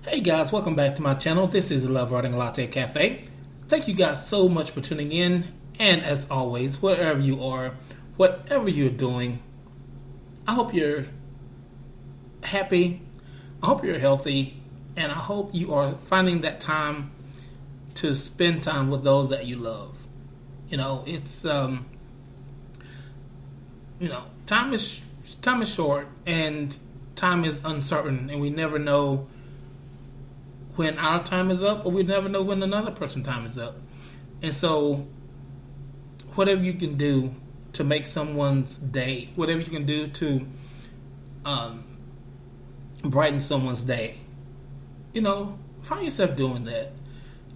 Hey guys, welcome back to my channel. This is Love Writing Latte Cafe. Thank you guys so much for tuning in. And as always, wherever you are, whatever you're doing, I hope you're happy. I hope you're healthy. And I hope you are finding that time to spend time with those that you love. It's time is short and time is uncertain, and we never know when our time is up, or we never know when another person's time is up. And so, whatever you can do to make someone's day, whatever you can do to brighten someone's day, find yourself doing that.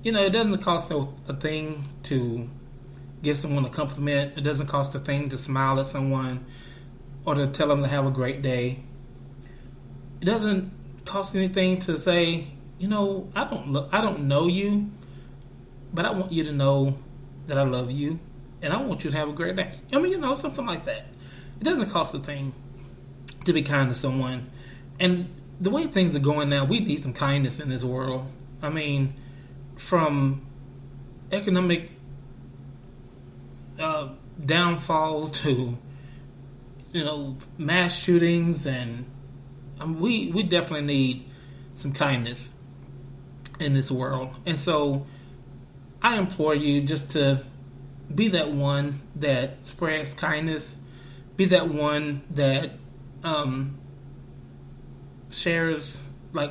It doesn't cost a thing to give someone a compliment. It doesn't cost a thing to smile at someone or to tell them to have a great day. It doesn't cost anything to say, I don't know you, but I want you to know that I love you, and I want you to have a great day. Something like that. It doesn't cost a thing to be kind to someone. And the way things are going now, we need some kindness in this world. From economic downfall to, mass shootings, and we definitely need some kindness in this world. And so I implore you just to be that one that spreads kindness, be that one that shares,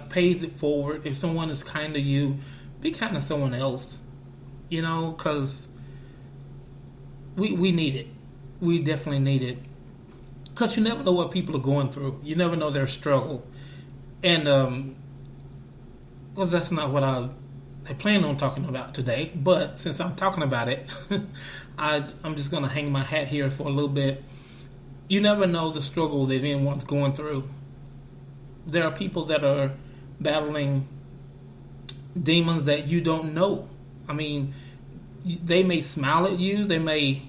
pays it forward. If someone is kind to you, be kind to someone else, because we need it. We definitely need it, because you never know what people are going through. You never know their struggle. And because that's not what I plan on talking about today. But since I'm talking about it, I'm just going to hang my hat here for a little bit. You never know the struggle that anyone's going through. There are people that are battling demons that you don't know. They may smile at you. They may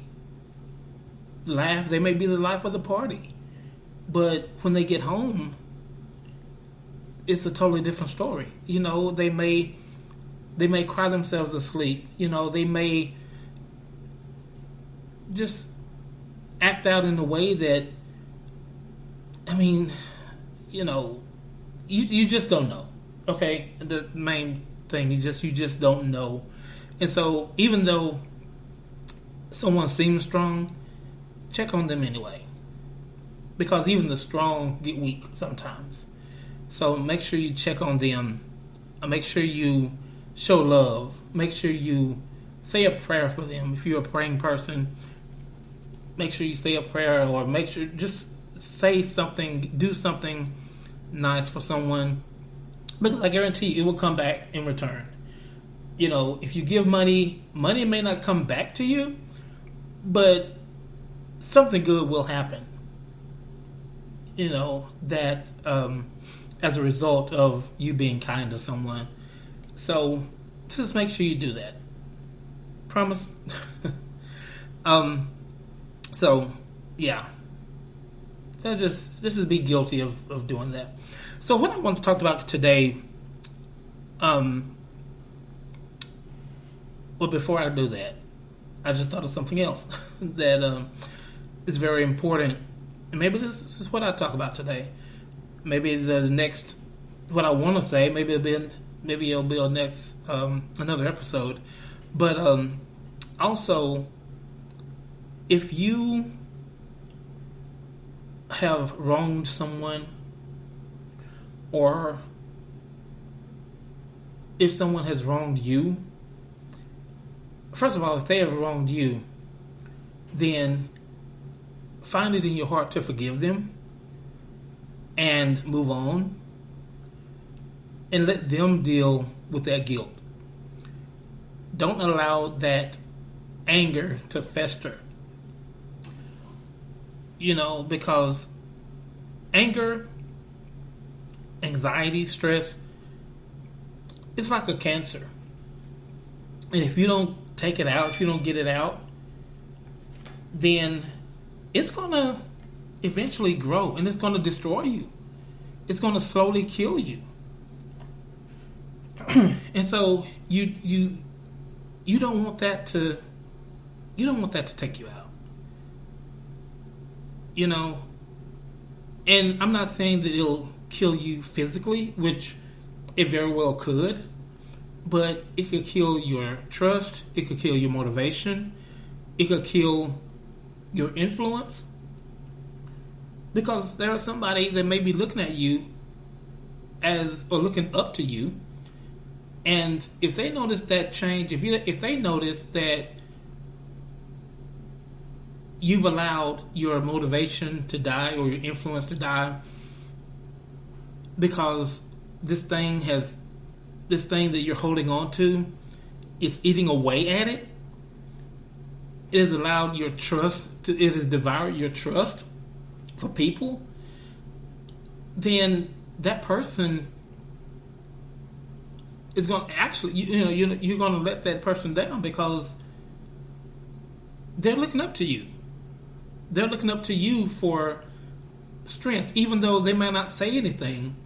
laugh. They may be the life of the party. But when they get home, it's a totally different story. They may cry themselves to sleep. They may just act out in a way that, you just don't know. Okay? The main thing is you just don't know. And so, even though someone seems strong, check on them anyway. Because even the strong get weak sometimes. So make sure you check on them. Make sure you show love. Make sure you say a prayer for them. If you're a praying person, make sure you say a prayer, or make sure just say something, do something nice for someone, because I guarantee you it will come back in return. If you give money may not come back to you, but something good will happen. That as a result of you being kind to someone. So just make sure you do that. Promise? So yeah. Just be guilty of doing that. So what I want to talk about today, well, before I do that, I just thought of something else that is very important. And maybe this is what I talk about today. Maybe the next, what I want to say, maybe it'll be on next another episode. But also, if you have wronged someone, or if someone has wronged you, first of all, if they have wronged you, then find it in your heart to forgive them and move on, and let them deal with that guilt. Don't allow that anger to fester. Because anger, anxiety, stress, it's like a cancer. And if you don't take it out, if you don't get it out, then it's going to eventually grow, and it's going to destroy you. It's going to slowly kill you. And so you don't want that to take you out. You know, and I'm not saying that it'll kill you physically, which it very well could, but it could kill your trust, it could kill your motivation, it could kill your influence. Because there is somebody that may be looking at you or looking up to you, and if they notice that change, if they notice that you've allowed your motivation to die or your influence to die because this thing that you're holding on to is eating away at it, it has allowed your trust it has devoured your trust for people, then that person is going to actually, you're going to let that person down because they're looking up to you. They're looking up to you for strength, even though they might not say anything.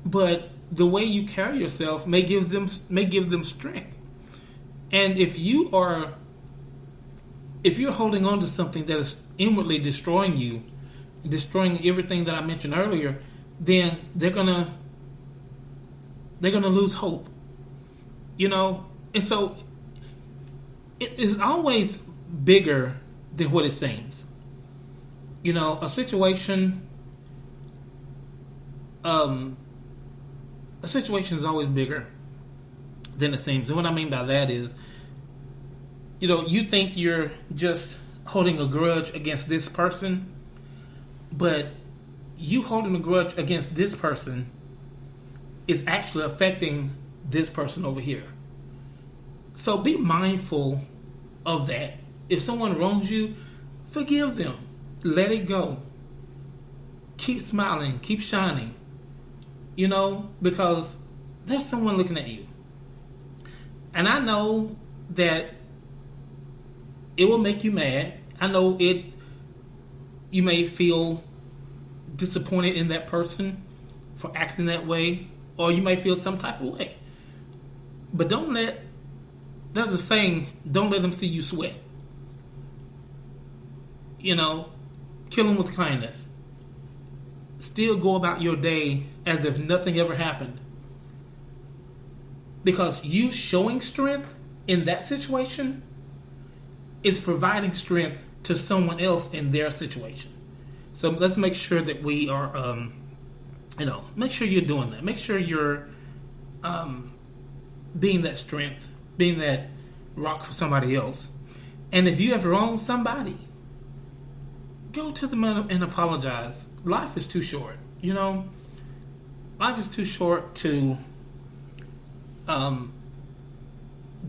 But the way you carry yourself may give them strength. And if you're holding on to something that is inwardly destroying you, destroying everything that I mentioned earlier, then they're gonna lose hope. And so it is always bigger than what it seems. A situation is always bigger than it seems. And what I mean by that is, you think you're just holding a grudge against this person, but you holding a grudge against this person is actually affecting this person over here. So be mindful of that. If someone wrongs you, forgive them. Let it go. Keep smiling. Keep shining. Because there's someone looking at you. And I know that it will make you mad. I know you may feel disappointed in that person for acting that way, or you may feel some type of way. But there's a saying, don't let them see you sweat. Kill them with kindness. Still go about your day as if nothing ever happened. Because you showing strength in that situation is providing strength to someone else in their situation. So let's make sure that we are, make sure you're doing that. Make sure you're being that strength, being that rock for somebody else. And if you have wronged somebody, go to them and apologize. Life is too short, Life is too short to go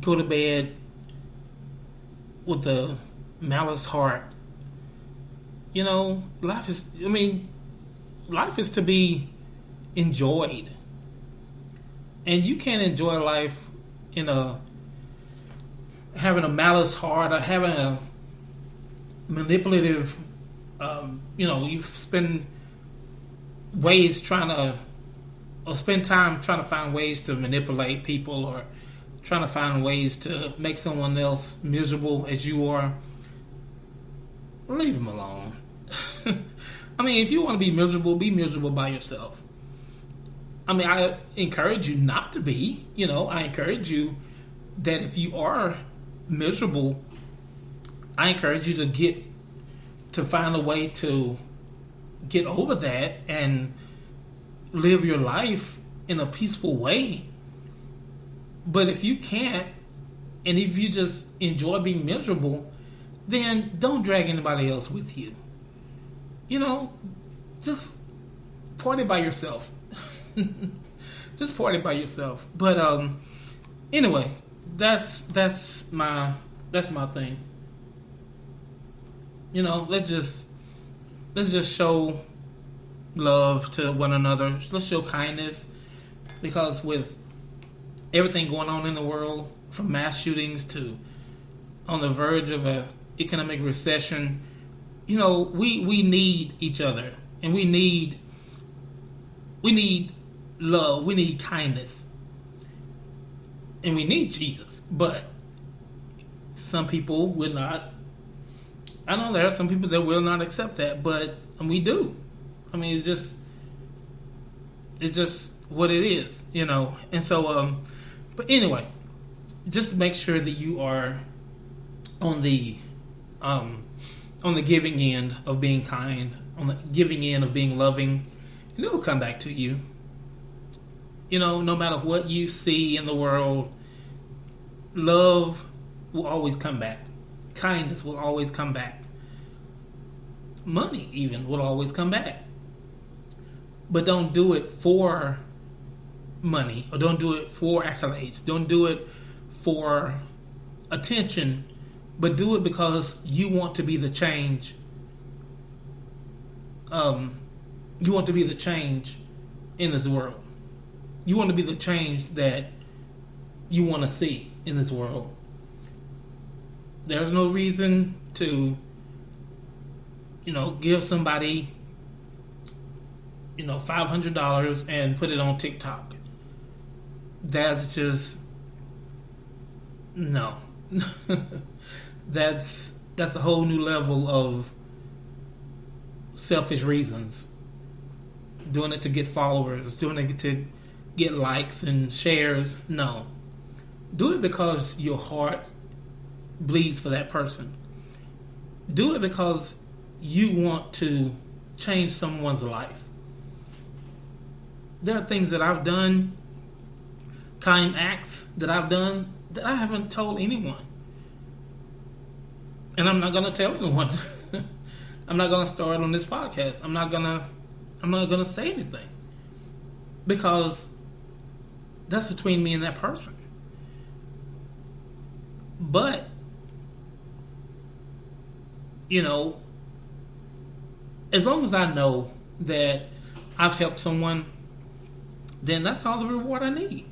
to bed with a malice heart. Life is to be enjoyed. And you can't enjoy life having a malice heart or having a manipulative, you spend time trying to find ways to manipulate people or trying to find ways to make someone else miserable as you are. Leave them alone. If you want to be miserable by yourself. I encourage you not to be. I encourage you that if you are miserable, I encourage you to find a way to get over that and live your life in a peaceful way. But if you can't, and if you just enjoy being miserable, then don't drag anybody else with you. Just party by yourself. Just party by yourself. But anyway, that's my thing. Let's just show love to one another. Let's show kindness, because with everything going on in the world, from mass shootings to on the verge of a economic recession, we need each other, and we need love. We need kindness. and we need Jesus. But some people will not. I know there are some people that will not accept that, but we do. I mean, it's just what it is, you know. And so, but anyway, just make sure that you are on the giving end of being kind, on the giving end of being loving, and it will come back to you. You know, no matter what you see in the world, love will always come back. Kindness will always come back. Money even will always come back. But don't do it for money, or don't do it for accolades. Don't do it for attention, but do it because you want to be the change. You want to be the change in this world. You want to be the change that you want to see in this world. There's no reason to, give somebody, $500 and put it on TikTok. That's just, no. That's a whole new level of selfish reasons. Doing it to get followers, doing it to get likes and shares. No. Do it because your heart bleeds for that person. Do it because you want to change someone's life. There are things that I've done, kind acts that I've done, that I haven't told anyone. And I'm not going to tell anyone. I'm not going to start on this podcast. I'm not going to say anything. Because that's between me and that person. But, as long as I know that I've helped someone, then that's all the reward I need.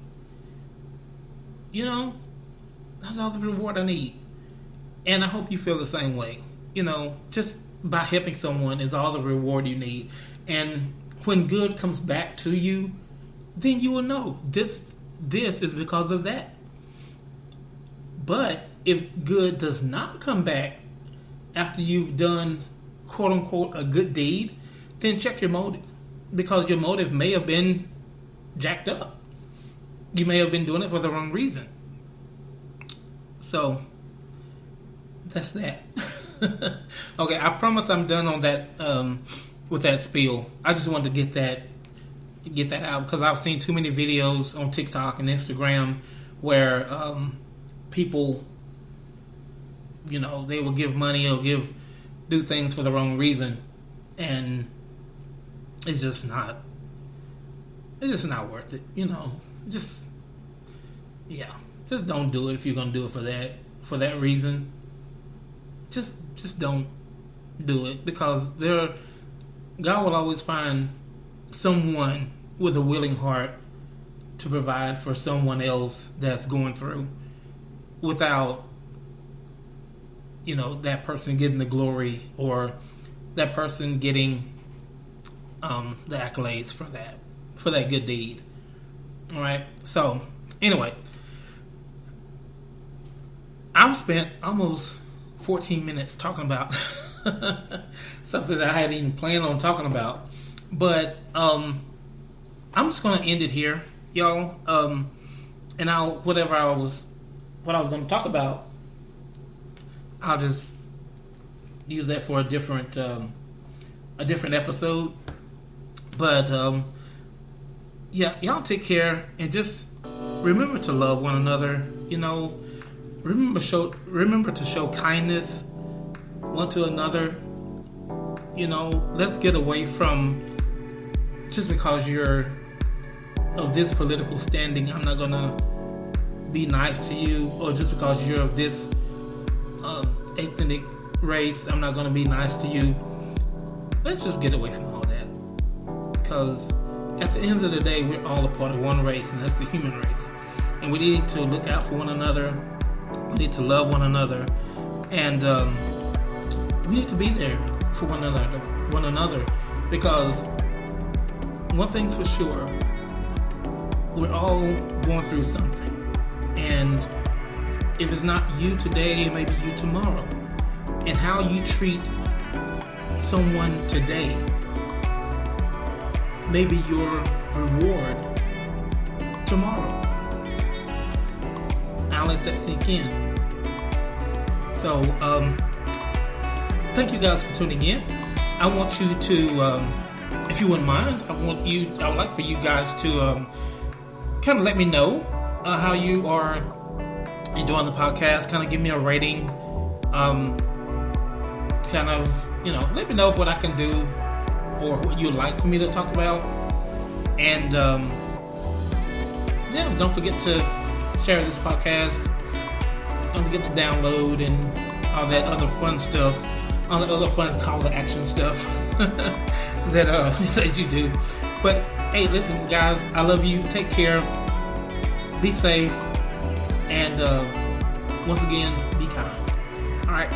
That's all the reward I need. And I hope you feel the same way. Just by helping someone is all the reward you need. And when good comes back to you, then you will know this is because of that. But if good does not come back after you've done, quote unquote, a good deed, then check your motive. Because your motive may have been jacked up. You may have been doing it for the wrong reason. So, that's that. Okay, I promise I'm done on that, with that spiel. I just wanted to get that out because I've seen too many videos on TikTok and Instagram where people, they will give money or do things for the wrong reason, and it's just not worth it. Just don't do it if you're gonna do it for that reason. Just don't do it, because God will always find someone with a willing heart to provide for someone else that's going through without that person getting the glory or that person getting the accolades for that good deed. All right. So anyway, I've spent almost 14 minutes talking about something that I hadn't even planned on talking about, but I'm just going to end it here, y'all. And what I was going to talk about, I'll just use that for a different episode. But y'all take care and just remember to love one another. Remember to show kindness one to another. Let's get away from just because you're of this political standing, I'm not gonna be nice to you, or just because you're of this ethnic race, I'm not gonna be nice to you. Let's just get away from all that, because at the end of the day, we're all a part of one race, and that's the human race. And we need to look out for one another. We need to love one another, and we need to be there for one another, because one thing's for sure, we're all going through something. And if it's not you today, it may be you tomorrow. And how you treat someone today may be your reward tomorrow. I'll let that sink in. So, thank you guys for tuning in. I want you to, if you wouldn't mind, I would like for you guys to kind of let me know how you are enjoying the podcast. Kind of give me a rating. Kind of, let me know what I can do or what you'd like for me to talk about. And don't forget to share this podcast. Don't forget to download and all that other fun stuff, all the other fun call to action stuff that you do. But hey, listen, guys, I love you. Take care. Be safe. And once again, be kind. All right.